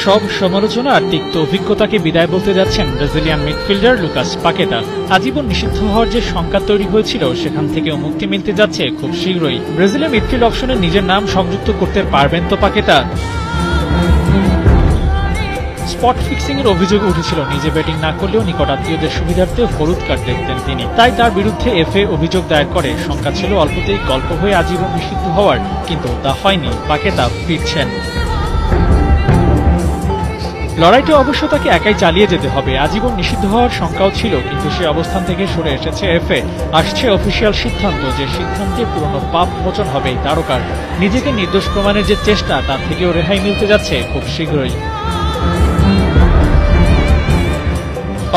সব সমালোচনা আর তিক্ত অভিজ্ঞতাকে বিদায় বলতে যাচ্ছেন ব্রাজিলিয়ান মিডফিল্ডার লুকাস পাকেতা। আজীবন নিষিদ্ধ হওয়ার যে সংকট তৈরি হয়েছিল সেখান থেকেও মুক্তি মিলতে যাচ্ছে খুব শীঘ্রই। ব্রাজিলের মিডফিল্ড অপশনে নিজের নাম সংযুক্ত করতে পারবেন তো পাকেতা? স্পট ফিক্সিং এর অভিযোগ উঠেছিল, নিজে ব্যাটিং না করলেও নিকট আত্মীয়দের সুবিধার্থে হলুদ কার্ড দেখতেন তিনি, তাই তার বিরুদ্ধে এফএ অভিযোগ দায়ের করে। শঙ্কা ছিল অল্পতেই গল্প হয়ে আজীবন নিষিদ্ধ হওয়ার, কিন্তু তা হয়নি। পাকেতা ফিরছেন। লড়াইটা অবশ্য তাকে একাই চালিয়ে যেতে হবে। আজীবন নিষিদ্ধ হওয়ার শঙ্কাও ছিল, কিন্তু সে অবস্থান থেকে সরে এসেছে এফএ। আসছে অফিসিয়াল সিদ্ধান্ত, যে সিদ্ধান্তে পুরনো পাপ মোচন হবে এই তারকার। নিজেকে নির্দোষ প্রমাণের যে চেষ্টা, তার থেকেও রেহাই মিলতে যাচ্ছে খুব শীঘ্রই।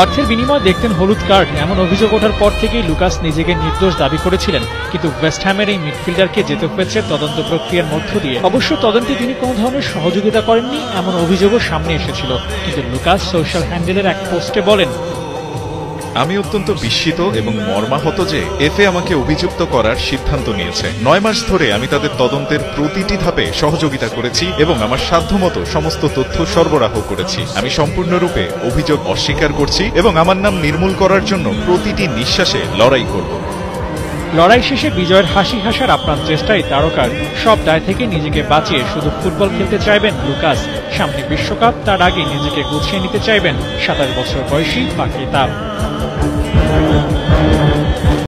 অর্থের বিনিময়ে দেখতেন হলুদ কার্ড, এমন অভিযোগ ওঠার পর থেকেই লুকাস নিজেকে নির্দোষ দাবি করেছিলেন, কিন্তু ওয়েস্ট হ্যামের এই মিডফিল্ডারকে যেতে হয়েছে তদন্ত প্রক্রিয়ার মধ্য দিয়ে। অবশ্য তদন্তে তিনি কোনো ধরনের সহযোগিতা করেননি, এমন অভিযোগও সামনে এসেছিল। কিন্তু লুকাস সোশ্যাল হ্যান্ডেলের এক পোস্টে বলেন, আমি অত্যন্ত বিস্মিত এবং মর্মাহত যে এফএ আমাকে অভিযুক্ত করার সিদ্ধান্ত নিয়েছে। 9 মাস ধরে আমি তাদের তদন্তের প্রতিটি ধাপে সহযোগিতা করেছি এবং আমার সাধ্যমতো সমস্ত তথ্য সরবরাহ করেছি। আমি সম্পূর্ণরূপে অভিযোগ অস্বীকার করছি এবং আমার নাম নির্মূল করার জন্য প্রতিটি নিঃশ্বাসে লড়াই করব। লড়াই শেষে বিজয়ের হাসি হাসার আপ্রাণ চেষ্টাই তারকার। সব দায় থেকে নিজেকে বাঁচিয়ে শুধু ফুটবল খেলতে চাইবেন লুকাস। সামনে বিশ্বকাপ, তার আগে নিজেকে গুছিয়ে নিতে চাইবেন 27 বছর বয়সী পাকেতা।